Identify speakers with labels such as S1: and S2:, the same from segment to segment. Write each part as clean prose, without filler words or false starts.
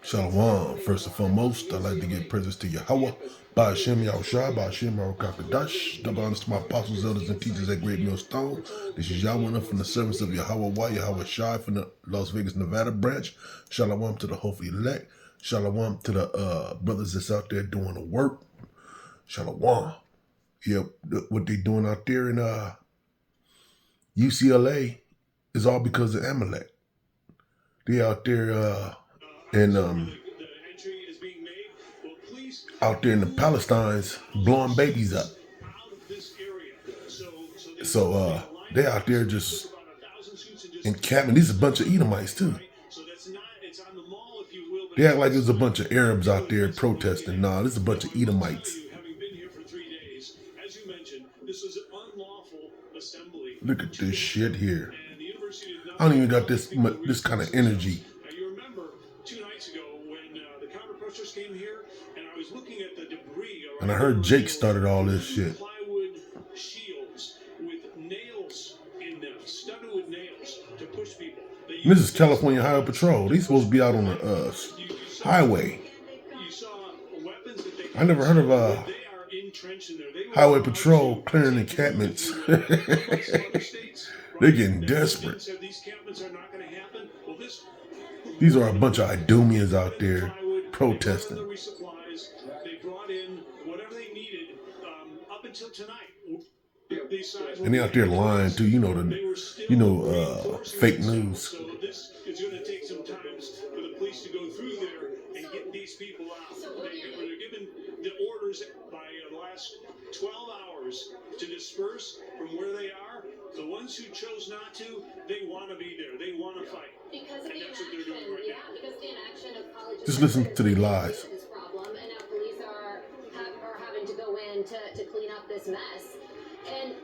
S1: Shalom. First and foremost, I'd like to give praises to Yahweh, Ba'ashem Yahushua, Ba'ashem Yahushua, double honors to my apostles, elders, and teachers at Great Millstone. This is Yahweh from the servants of Yahweh Shai from the Las Vegas, Nevada branch. Shalom to the hopefully elect. Shalom to the brothers that's out there doing the work. Shalom. Yeah, what they doing out there in UCLA is all because of Amalek. They out there and out there in the Palestines blowing babies up. So they out there just encamping. These are a bunch of Edomites too. They act like there's a bunch of Arabs out there protesting. Nah, this is a bunch of Edomites. Look at this shit here. I don't even got this kind of energy.
S2: You remember 2 nights ago when the counter protesters came here, and I was looking at the debris.
S1: And I heard Jake started all this shit.
S2: Plywood shields with nails in them, studded with nails to push people.
S1: This is California Highway Patrol. They supposed to be out on the highway.
S2: You saw weapons that they
S1: I never heard of
S2: they are entrenched in there.
S1: Highway Patrol clearing encampments. They're getting desperate. These are a bunch of Idumeans out there protesting.
S2: They brought in whatever they needed up until tonight.
S1: And they out there lying too. Fake news.
S2: So this is going to take some time for the police to go through there and get these people out. They're given the orders by the last 12 hours to disperse from where they are. The ones who chose not to, they want to be there. They want to fight.
S3: Because of the inaction of colleges.
S1: Just listen to the lies.
S3: This problem, and now police are having to go in to clean up this mess. And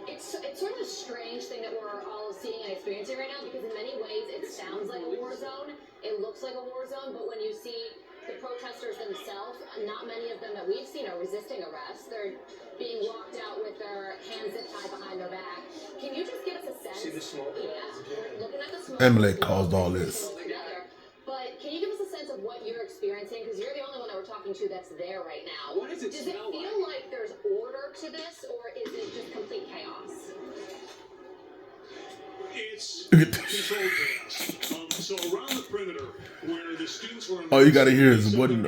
S3: it's sort of a strange thing that we're all seeing and experiencing right now, because in many ways it sounds like a war zone. It looks like a war zone, but when you see the protesters themselves, not many of them that we've seen are resisting arrest. They're being walked out with their hands zip tied behind their back. Can you just give us a sense?
S4: See the smoke?
S3: Yeah, we're looking at the smoke.
S1: Amalek caused all this.
S3: But can you give us a sense of what you're experiencing? Because you're the only one that we're talking to that's there right now.
S4: What does it
S3: Does it feel like there's order to this, or is it just complete chaos?
S2: It's controlled chaos. So around the perimeter, where the students were...
S1: All you gotta hear is one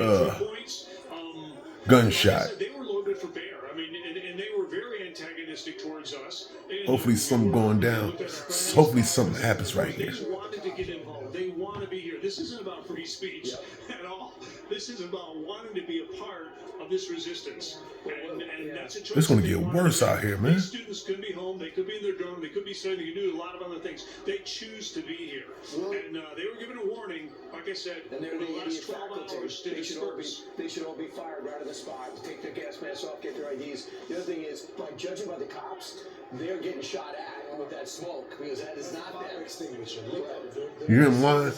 S1: gunshot.
S2: They were loaded for bear. I mean, and they were very antagonistic towards us.
S1: Hopefully something going down. Hopefully something happens right here.
S2: They wanted to get involved. They want to be here. This isn't about free speech at all. This is about wanting to be a part of this resistance. And that's a choice.
S1: It's gonna get worse out here, man.
S2: These students could be home. They could be in their dorm. They could be studying. They could do a lot of other things. They choose to be here. And they were given a warning, like I said,
S4: and they're
S2: the last 12 hours to disperse.
S4: They should all be fired right on the spot, take their gas masks off, get their IDs. The other thing is, by judging by the cops, they're getting shot at with that smoke, because that is not their extinguisher.
S1: You hear him lying?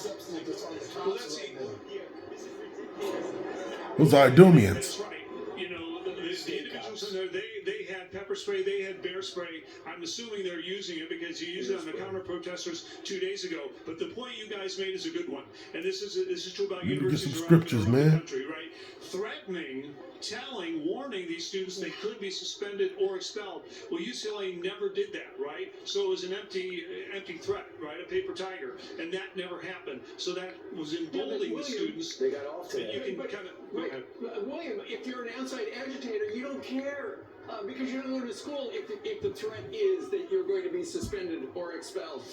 S1: Those are Idumeans.
S2: That's right. You know, the individuals in there, they had pepper spray, they had bear spray. I'm assuming they're using it because you used it on the counter protesters 2 days ago. But the point you guys made is a good one, and this is true about universities
S1: get some
S2: around
S1: scriptures,
S2: the
S1: man.
S2: country, right? Threatening, warning these students they could be suspended or expelled. Well, UCLA never did that, right? So it was an empty threat, right? A paper tiger, and that never happened. So that was emboldening the students.
S4: They got off today.
S2: And you can kind of go ahead.
S5: William, if you're an outside agitator, you don't care because you don't go to school if the threat is that you're going to be suspended or expelled.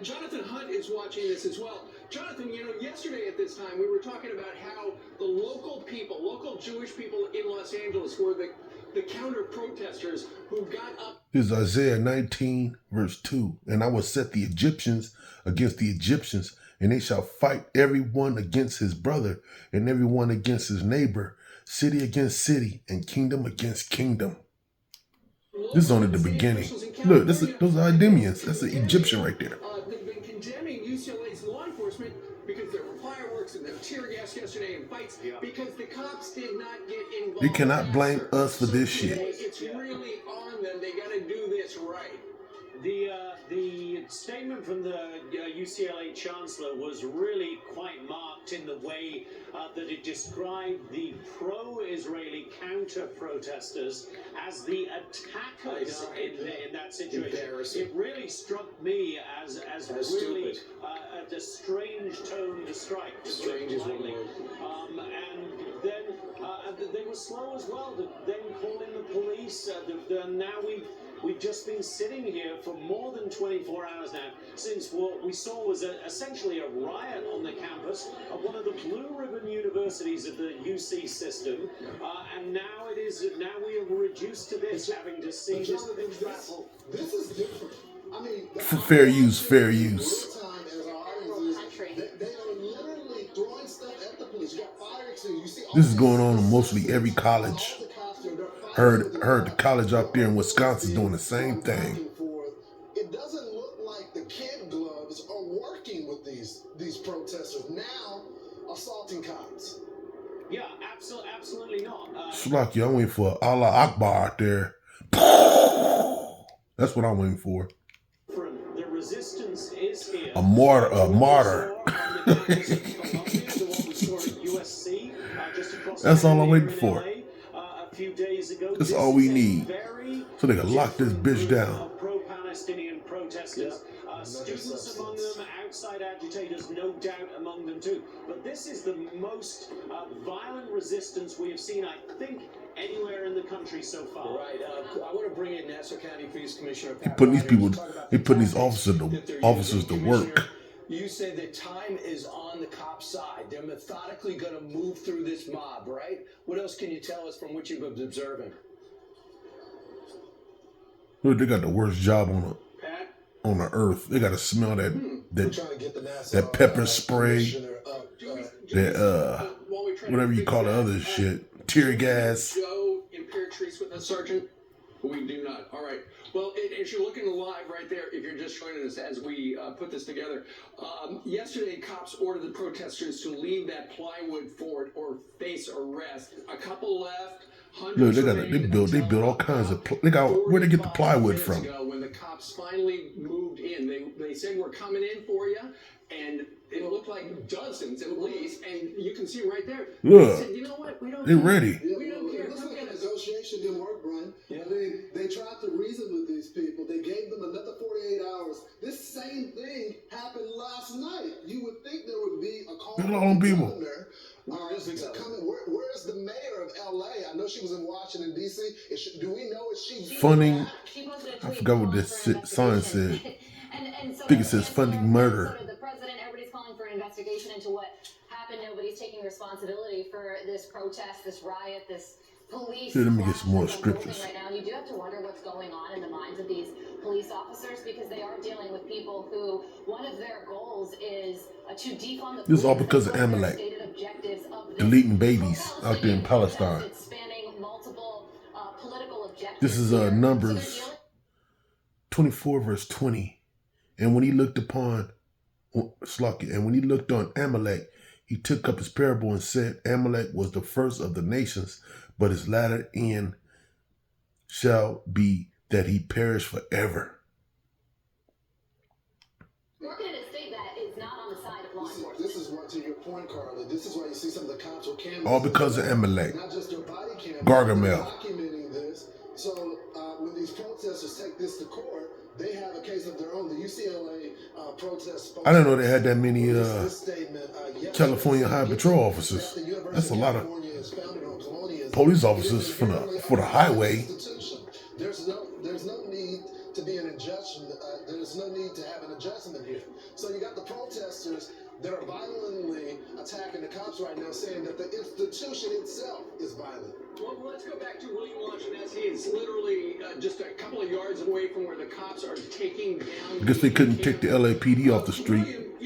S5: Jonathan Hunt is watching this as well. Jonathan, yesterday at this time, we were talking about how the local Jewish people in Los Angeles were the counter-protesters who got up.
S1: This is Isaiah 19, verse 2. And I will set the Egyptians against the Egyptians, and they shall fight every one against his brother, and every one against his neighbor, city against city, and kingdom against kingdom. This is only the beginning. Look, those are Idumeans. That's an Egyptian right there.
S5: They've been condemning UCLA's law enforcement because there were fireworks and there were tear gas yesterday and fights because the cops did not get involved.
S1: You cannot blame us for this shit.
S5: It's really on them. They got to do this right.
S6: The statement from the UCLA chancellor was really quite marked in the way that it described the pro-Israeli counter-protesters as the attackers in that situation. It really struck me as really a strange tone to strike.
S4: Strange is one word.
S6: And then they were slow as well to then call in the police. Now we've just been sitting here for more than 24 hours now since what we saw was essentially a riot on the campus of one of the blue ribbon universities of the UC system, and now we are reduced to this, having to see this battle.
S7: This is different. I mean,
S1: Fair use, fair use.
S7: They are literally throwing stuff at the police. You got fire extinguishers. You see all
S1: This is going on in mostly every college. Heard the college out there in Wisconsin doing the same thing.
S7: It doesn't look like the kid gloves are working with these protesters now assaulting cops.
S6: Yeah, absolutely not.
S1: Slucky, I'm waiting for Allah Akbar out there. That's what I'm waiting for.
S6: The resistance is here.
S1: A martyr. That's all I'm waiting for. That's all we need. So they can lock this bitch down.
S6: Pro-Palestinian protesters, students among them, outside agitators, no doubt among them too. But this is the most violent resistance we have seen, I think, anywhere in the country so far.
S4: Right. I want to bring in Nassau County Police Commissioner.
S1: He putting these people, he putting these officers to work.
S4: You say that time is on the cop side. They're methodically going to move through this mob, right? What else can you tell us from what you've been observing?
S1: Look, they got the worst job on the earth. They got to smell that pepper spray, that whatever you call the other shit, tear gas.
S5: Go Imperatrice with us, Sergeant? We do not. All right. Well, as you're looking live right there, if you're just joining us as we put this together, yesterday cops ordered the protesters to leave that plywood fort or face arrest. A couple left.
S1: Look, they built all kinds of. Where they get the plywood from?
S5: When the cops finally moved in, they said we're coming in for you, and it looked like dozens at least, and you can see right there.
S1: Look,
S5: they said, you know what? We don't.
S1: They're ready.
S5: We don't care.
S7: It looks like negotiation didn't work, Brian. I mean, they tried to reason with these people. They gave them another 48 hours. This same thing happened last night. You would think there would be a call
S1: Look at all them people.
S7: Where's the mayor of LA? I know she was in Washington, D.C. Do we know if she
S1: Funding. I forgot what this sign said. I think it says funding murder.
S3: The president, everybody's calling for an investigation into what happened. Nobody's taking responsibility for this protest, this riot, this police.
S1: Here, let me get some more scriptures.
S3: Right now, and you do have to wonder what's going on in the minds of these police officers, because they are dealing with people who one of their goals is to defund the.
S1: This is all because of Amalek deleting babies out there in Palestine.
S3: It's spanning multiple political objectives.
S1: This is Numbers 24 verse 20. And when he looked upon Slucky, and when he looked on Amalek, he took up his parable and said, Amalek was the first of the nations, but his latter end shall be that he perish forever.
S3: We're going to state that is not on the side of law enforcement.
S7: This is what, to your point, Carly, this is why you see some of the cops with cameras.
S1: All because of Amalek.
S7: Not just their body cameras.
S1: Gargamel.
S7: Documenting this. So when these protesters take this to court, they have a case of their own. The UCLA protest.
S1: I didn't know they had that many California High Patrol officers. That's a lot of police officers for the highway.
S7: There's no need to be an adjustment. There's no need to have an adjustment here. So you got the protesters that are violently attacking the cops right now, saying that the institution itself is violent.
S5: Well, let's go back to William Washington. He is literally just a couple of yards away from where the cops are taking down.
S1: I guess they couldn't take the LAPD off the street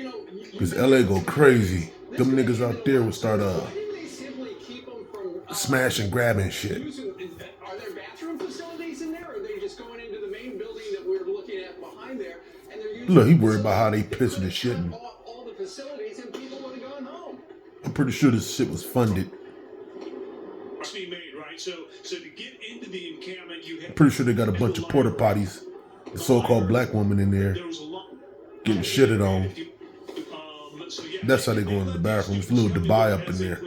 S1: because LA go crazy. Them niggas out there would start smashing, grabbing shit.
S5: Are there bathroom facilities in there, or are they just going into the main building that we're looking at behind there? And they're using.
S1: Look, he worried about how they pissing and shitting.
S5: All the facilities, and people would have gone home.
S1: I'm pretty sure this shit was funded.
S2: Be made, right? So to get into the encampment, you have.
S1: I'm pretty sure they got a bunch of porta potties the so-called black woman in there
S2: There was a lot
S1: getting shitted on.
S2: so yeah,
S1: That's how they go into the bathroom. It's a little Dubai up in there.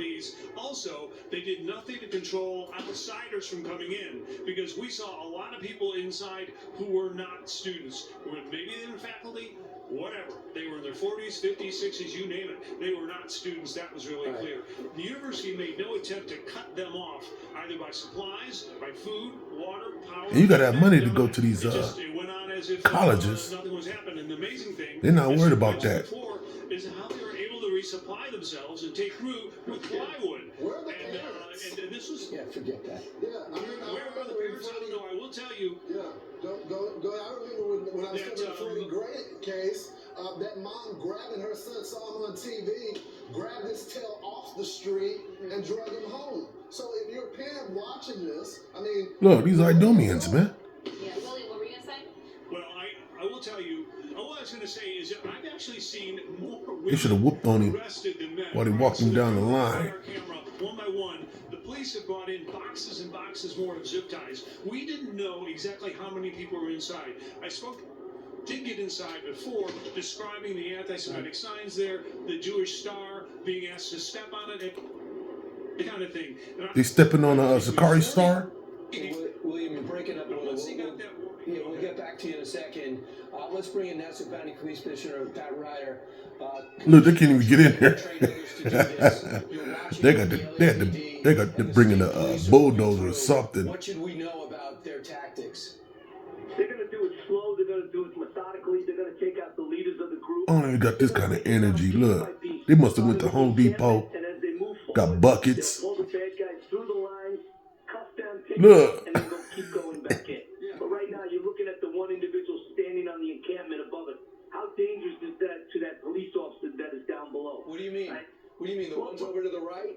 S2: Also, they did nothing to control outsiders from coming in because we saw a lot of people inside who were not students. Maybe they were faculty, whatever. They were in their 40s, 50s, 60s, you name it. They were not students. That was really clear. The university made no attempt to cut them off, either by supplies, by food, water, power.
S1: And you gotta have money to go to these
S2: It went on as if
S1: colleges.
S2: nothing was happening. And the amazing thing,
S1: They're not
S2: as
S1: worried
S2: you
S1: about
S2: mentioned
S1: that.
S2: before, is how they were able to resupply themselves and take root with plywood.
S7: Where are the parents?
S2: And this was
S4: Yeah, forget that.
S7: Yeah, I mean,
S2: where are the parents? I don't know. I will tell you.
S7: Yeah, go. I remember when I was covering the Freddie Gray case, that mom grabbing her son, saw him on TV, grabbed his tail off the street and drug him home. So if you're a parent watching this, I mean,
S1: Look, these Idumeans, man.
S3: Yeah, Willie, what were you gonna say?
S2: Well, I will tell you. All I was going to say is that I've actually seen more
S1: They should have whooped on him
S2: arrested than men.
S1: while they walked him down the line.
S2: Our camera, one by one, the police have brought in boxes and boxes more of zip ties. We didn't know exactly how many people were inside. Did get inside before, describing the anti-Semitic signs there, the Jewish star, being asked to step on it, that kind of thing.
S1: They stepping on a Sakari star.
S4: William, you're breaking up a little.
S2: Once they got that
S4: Yeah, we'll get back to you in a second. Let's bring in Nassau County Police Commissioner Pat Ryder.
S1: Look, they can't even get in here. they got to bring in a bulldozer or something.
S4: What should we know about their tactics?
S8: They're going to do it slow. They're going to do it methodically. They're going to take out the leaders of the group.
S1: I don't even got this kind of energy. Look, they must have went to Home Depot, got buckets.
S8: Pull the bad guys through the line, cuff them, pick
S1: Look.
S8: them, and then they'll keep going back in. But right now, you're looking at the one individual standing on the encampment above it. How dangerous is that to that police officer that is down below?
S4: What do you mean?
S8: Right?
S4: What do you mean? The ones over to the right?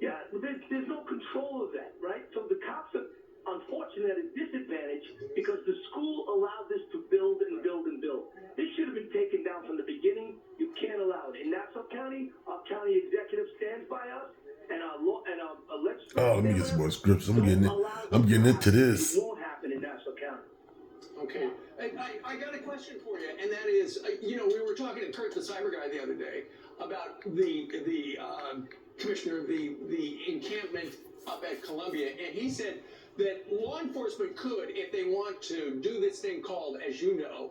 S8: Yeah, there's no control of that, right? So the cops are unfortunately at a disadvantage because the school allowed this to build and build and build. This should have been taken down from the beginning. You can't allow it. In Nassau County, our county executive stands by us, and our law and our legislature.
S1: Oh, let me get some more scripts. I'm getting into this.
S8: It won't happen in Nassau County.
S5: Okay. I got a question for you, and that is, we were talking to Kurt, the cyber guy, the other day about the commissioner of the encampment up at Columbia, and he said that law enforcement could, if they want to, do this thing called, as you know,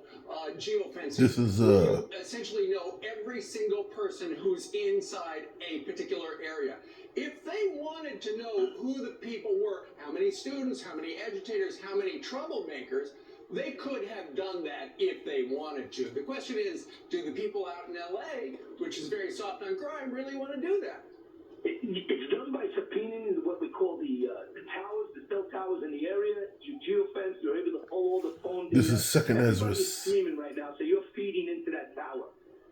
S5: geofencing.
S1: This is
S5: essentially know every single person who's inside a particular area. If they wanted to know who the people were, how many students, how many agitators, how many troublemakers, they could have done that if they wanted to. The question is, do the people out in LA, which is very soft on crime, really want to do that?
S8: It's done by subpoenaing what we call the towers, the cell towers in the area. You geofence, you're able to pull all the phone data.
S1: This is Second Ezra.
S8: Everybody's screaming right now, so you're feeding into that tower.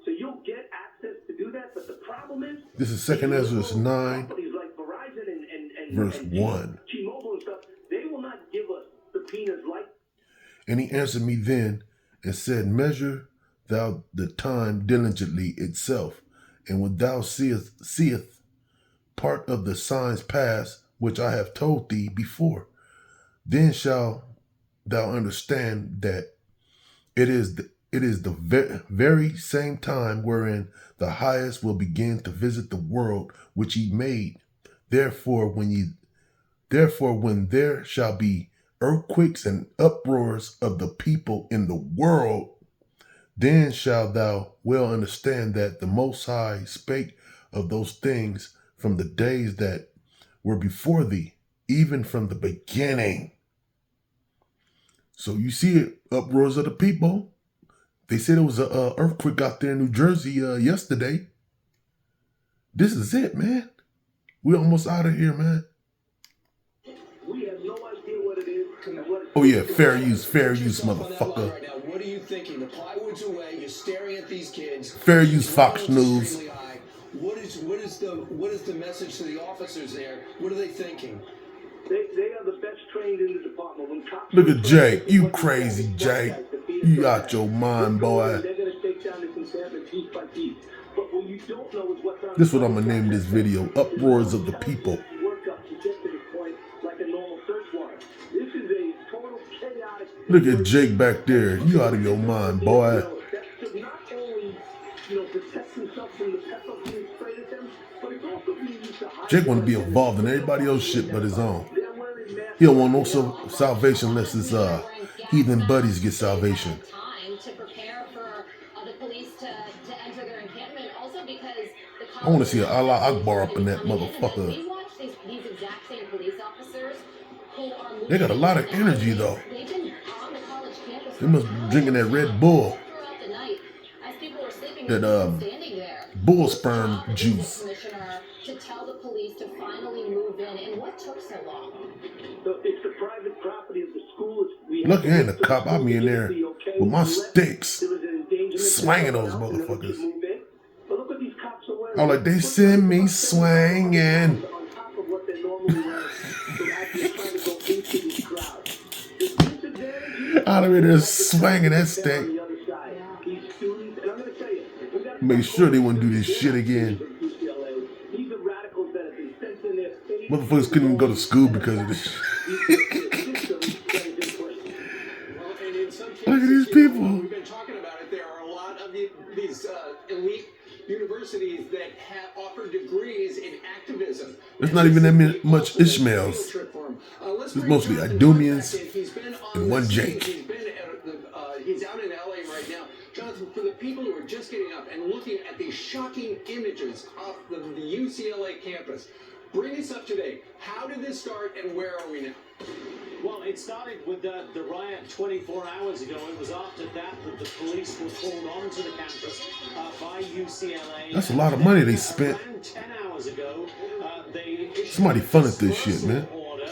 S8: So you'll get access to do that, but the problem is...
S1: This is Second Ezra 9,
S8: companies like Verizon and
S1: verse 1.
S8: T-Mobile and stuff, they will not give us subpoenas like...
S1: And he answered me then and said, measure thou the time diligently itself, and when thou seest part of the signs past, which I have told thee before, then shalt thou understand that it is the very same time wherein the highest will begin to visit the world which he made. Therefore, when there shall be earthquakes and uproars of the people in the world, then shalt thou well understand that the Most High spake of those things from the days that were before thee, even from the beginning. So you see it, uproars of the people. They said it was an earthquake out there in New Jersey yesterday. This is it, man. We're almost out of here, man.
S8: We have no idea what it is.
S1: Oh yeah, fair use, motherfucker.
S4: Right now, what are you thinking? The plywood's away. You're staring at these kids.
S1: Fair use, Fox News.
S4: What is the message to the officers there? What are they thinking?
S8: They are the best trained in the department. When cops
S1: Look at Jake. You crazy, Jake. You out your mind, boy.
S8: They're going to take down this encampment piece by piece. But what you don't know is what's on
S1: This is what I'm going to name this video, Uproars of the People.
S8: Work up to get to this point like a normal search warrant. This is a total chaotic
S1: Look at Jake back there. You out of your mind, boy.
S8: That to not only, protect himself from the pepper being sprayed at them, but it's also being used to hide.
S1: Jake want to be involved in everybody else's shit but his own. He don't want no salvation unless his heathen buddies get salvation.
S3: Time to prepare for the police to enter their encampment. Also because
S1: I want to see an Allah Akbar up in that motherfucker.
S3: we watch these exact same police officers who are moving.
S1: They got a lot of energy though.
S3: They've been on the college campus.
S1: They must be drinking that Red Bull.
S3: Throughout the night, as people were sleeping,
S1: That
S3: standing there.
S1: bull sperm juice.
S3: Commissioner to tell the police to finally move in, and what took so long?
S8: So it's the private property of the school.
S1: Look, I ain't a cop. I'm in there with my sticks, swinging those motherfuckers.
S8: But look what these cops are wearing.
S1: I'm like, they send me swinging.
S8: On top of what they're normally wearing. So actually trying to go into these crowds. The disadvantage
S1: Out of there swinging that stick.
S8: on the other side. These students, and I'm going to tell you, we got
S1: Make sure they won't do this shit again.
S8: these are radicals that have been sent in their faith.
S1: Motherfuckers couldn't even go to school because of this. Look at these people.
S5: We've been talking about it. There are a lot of these elite universities that have offered degrees in activism.
S1: There's not even that much Ishmaels. It's mostly Idumeans and one Jake.
S5: He's out in LA right now. Jonathan, for the people who are just getting up and looking at these shocking images of the UCLA campus, bring us up to date. How did this start and where are we now?
S6: Well, it started with the riot 24 hours ago. It was after that the police were called onto the campus by UCLA.
S1: That's a lot of money they spent.
S6: Around 10 hours ago, they issued
S1: Somebody funded this shit, man.
S6: order.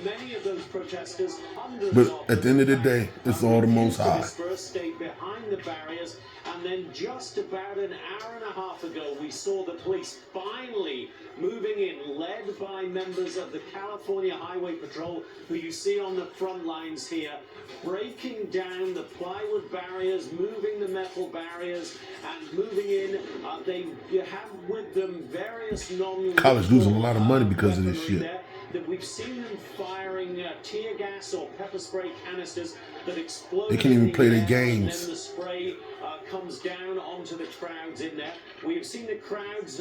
S6: Many of those protesters, hundreds
S1: But
S6: of
S1: at the end of the day, it's all the Most High.
S6: First stayed behind the barriers, and then just about an hour and a half ago, we saw the police finally moving in, led by members of the California Highway Patrol, who you see on the front lines here, breaking down the plywood barriers, moving the metal barriers, and moving in. They have with them various
S1: College losing a lot of money because of this shit.
S6: That we've seen them firing tear gas or pepper spray canisters that explode.
S1: They can't even play their
S6: And
S1: games.
S6: then the spray comes down onto the crowds in there. We have seen the crowds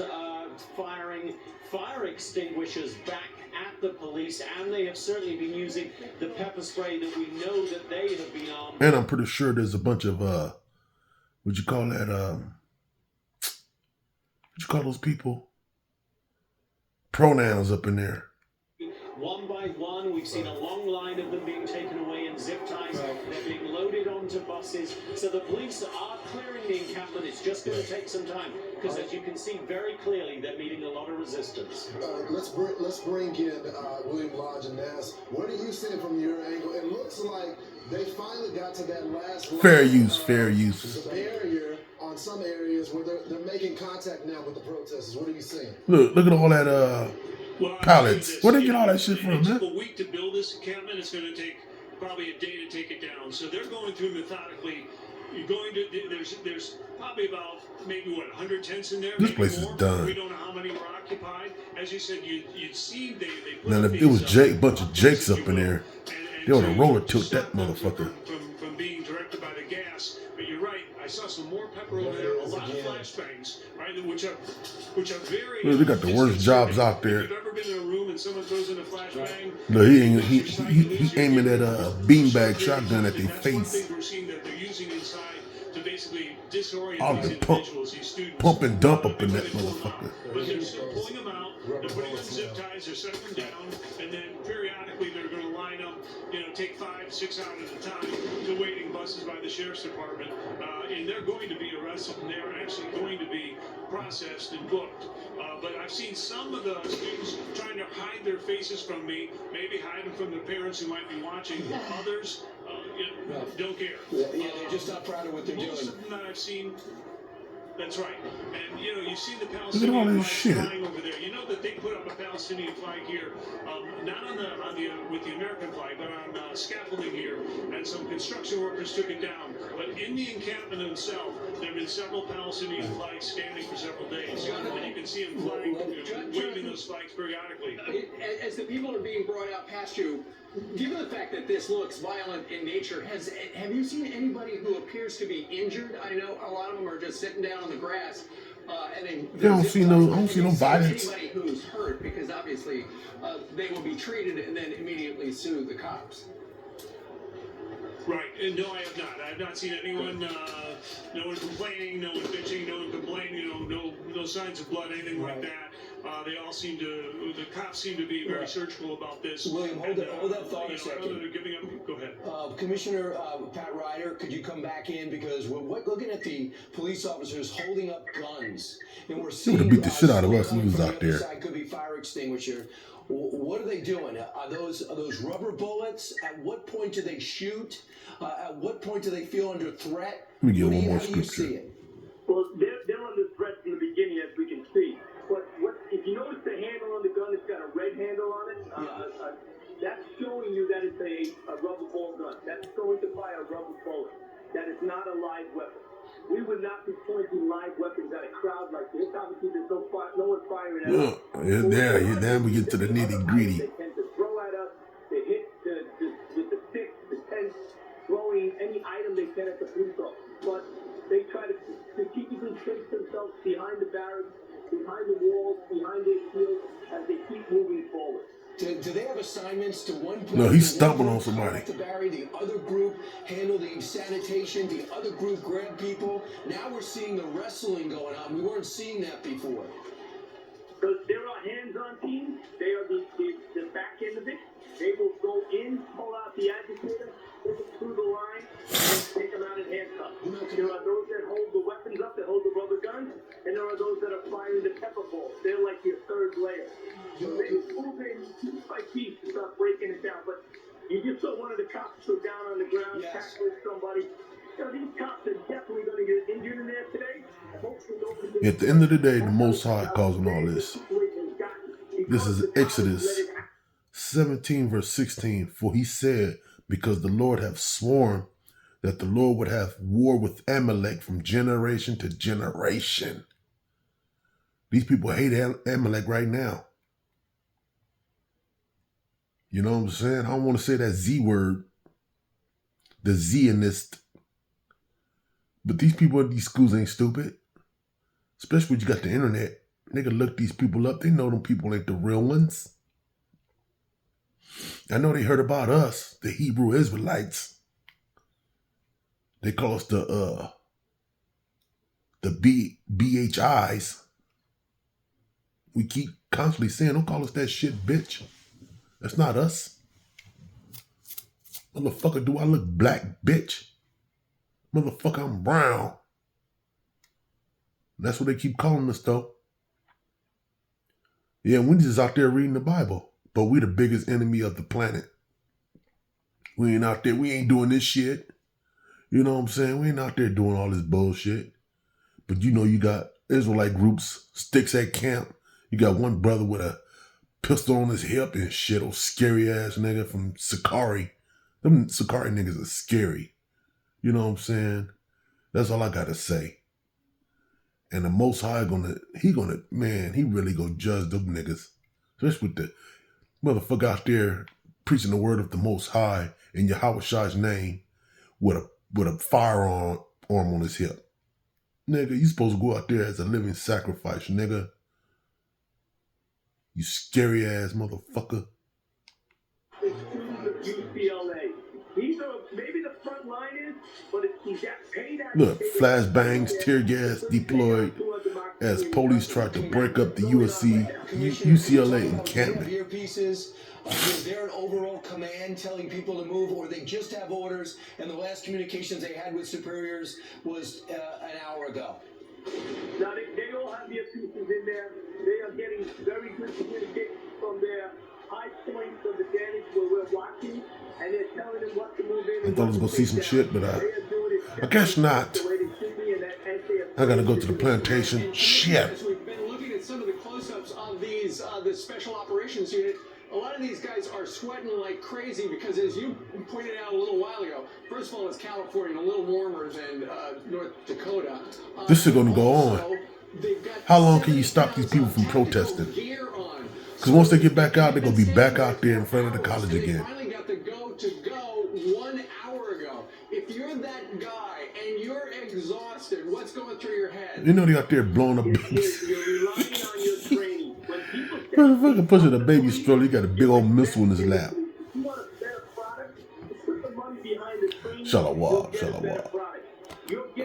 S6: firing fire extinguishers back at the police, and they have certainly been using the pepper spray that we know that they have been armed.
S1: And I'm pretty sure there's a bunch of what you call that? What you call those people? Pronouns up in there.
S6: One by one, we've seen a long line of them being taken away in zip ties. They're being loaded onto buses. So the police are clearing the encampment. It's just going to take some time because, as you can see very clearly, they're meeting a lot of resistance.
S7: Let's bring in William Lodge and Nass. What are you seeing from your angle? It looks like they finally got to that last line.
S1: Fair use, fair use.
S7: The barrier on some areas where they're making contact now with the protesters. What are you seeing?
S1: Look at all that pallets. Where they get all that shit from,
S2: It
S1: man?
S2: took a week to build this encampment. It's going to take probably a day to take it down. So they're going through methodically. You're going to there's probably about maybe 100 tents in there.
S1: This
S2: maybe
S1: place is
S2: more.
S1: done.
S2: We don't know how many were occupied. As you said, you'd seen they put
S1: Now,
S2: up
S1: if it was
S2: these,
S1: Jake, bunch of Jakes up in there,
S2: and
S1: they ought to
S2: to
S1: roller tilt
S2: stop
S1: that motherfucker.
S2: from being directed by the gas. But you're right. I saw some more pepper over there. A lot of flashbangs, right? Which are very.
S1: Look, they got the worst jobs out there.
S2: If you've ever been in a room and someone throws in a flashbang.
S1: No, he aiming at a beanbag shotgun at their
S2: That's one
S1: face.
S2: thing we're seeing that they're using inside to basically disorient
S1: All
S2: these
S1: the
S2: individuals, these students.
S1: pump and dump up in that motherfucker.
S2: But they're still pulling them out, they're putting them in zip ties, they're setting them down, and then periodically they're going to line up, take 5-6 out at a time to waiting buses by the sheriff's department, and they're going to be arrested, and they're actually going to be processed and booked. But I've seen some of the students trying to hide their faces from me, maybe hide them from their parents who might be watching. Others don't care.
S4: Yeah, they're just not proud of what they're
S2: Most
S4: doing.
S2: of them that I've seen, that's right. And you see the
S1: Look at all
S2: Palestinian
S1: this
S2: flag
S1: shit.
S2: flying over there. You know that they put up a Palestinian flag here, not on the with the American flag, but on scaffolding here, and some construction workers took it down. But in the encampment itself, there have been several Palestinian flags standing for several days, and you can see them flying, waving those those spikes periodically.
S5: As the people are being brought out past you, given the fact that this looks violent in nature, have you seen anybody who appears to be injured? I know a lot of them are just sitting down on the grass. And then
S1: I don't see no violence.
S5: Anybody who's hurt, because obviously they will be treated and then immediately sue the cops.
S2: Right, and no, I have not. I have not seen anyone, no one complaining, no one bitching, no one complaining, no signs of blood, anything like that. They all seem to, the cops seem to be very surgical about this.
S4: William, hold that thought a second.
S2: They're giving up. Go ahead.
S4: Commissioner Pat Ryder, could you come back in, because we're looking at the police officers holding up guns, and we're seeing
S1: beat the shit out of us. He was out there.
S4: Side could be fire extinguisher. What are they doing? Are those rubber bullets? At what point do they shoot? At what point do they feel under threat?
S1: Let me get one more
S4: How do you see
S1: scripture.
S4: it?
S8: Well, they're under threat from the beginning, as we can see. But if you notice the handle on the gun, it's got a red handle on it. That's showing you that it's a rubber ball gun. That's going to fire a rubber bullet. That is not a live weapon. We would not be pointing live weapons at a crowd like this. Obviously, there's no one firing at us.
S1: Yeah, then we get to the nitty gritty.
S8: They tend to throw at us. They hit with the sticks, the tents, throwing any item they can at the police officer. But they try to strategically place themselves behind the barracks, behind the walls, behind their shields, as they keep moving forward.
S4: Do they have assignments to one group?
S1: No, he's stomping on somebody.
S4: To Barry, the other group handle the sanitation, the other group grab people. Now we're seeing the wrestling going on. We weren't seeing that before.
S8: Because there are hands-on teams. They are the back end of it. They will go in, pull out the agitator, pull it through the line, and take them out in handcuffs. There are those that hold the weapons up, that hold the rubber guns, and there are those that are firing the pepper balls. They're like your third layer. So they move in piece by piece to start breaking it down. But you just saw one of the cops go down on the ground, tackling somebody. These cops are definitely going to get injured in there today.
S1: At the end of the day, the Most High causing all this. This is Exodus 17 verse 16. For he said, because the Lord hath sworn that the Lord would have war with Amalek from generation to generation. These people hate Amalek right now. You know what I'm saying? I don't want to say that Z word. The Zionist. But these people at these schools ain't stupid. Especially when you got the internet. They can look these people up. They know them people ain't the real ones. I know they heard about us, the Hebrew Israelites. They call us the BHIs. We keep constantly saying, don't call us that shit, bitch. That's not us. Motherfucker, do I look black, bitch? Motherfucker, I'm brown. That's what they keep calling us, though. Yeah, we just out there reading the Bible. But we the biggest enemy of the planet. We ain't out there. We ain't doing this shit. You know what I'm saying? We ain't out there doing all this bullshit. But you know you got Israelite groups, sticks at camp. You got one brother with a pistol on his hip and shit. Oh, scary ass nigga from Sakari. Them Sakari niggas are scary. You know what I'm saying? That's all I got to say. And the Most High he really gonna judge them niggas. Especially with the motherfucker out there preaching the word of the Most High in Yahweh's name with a firearm on his hip. Nigga, you supposed to go out there as a living sacrifice, nigga. You scary ass motherfucker.
S8: UCLA. These are maybe the front liners, but he's got paid out.
S1: Look, flashbangs, tear gas deployed as police tried to break up the UCLA encampment.
S4: Earpieces. Is there an overall command telling people to move, or they just have orders, and the last communications they had with superiors was an hour ago?
S8: Now, they all have the pieces in there. They are getting very good communication from their high points of the damage where we're watching, and they're telling them what to move in.
S1: I thought I was going to see some shit, but I guess not. I got to go to the plantation. Shit.
S5: We've been looking at some of the close-ups of these, the Special Operations Unit. A lot of these guys are sweating like crazy because, as you pointed out a little while ago, first of all, it's California, a little warmer than North Dakota.
S1: This is going to go on. How long can you stop these people from protesting?
S5: Gear on.
S1: Because once they get back out, they're going to be back out there in front of the college again.
S5: They finally got the go 1 hour ago. If you're that guy and you're exhausted, what's going through your head?
S1: You know they out there blowing up
S8: You're
S1: babies.
S8: relying on your training. When people say
S1: Motherfucker pushing a baby stroller, he got a big old missile in his lap.
S8: you want a better product, put the money behind the training.
S1: Shalawah,
S8: you'll get a better
S1: shalawah.
S8: product. You're getting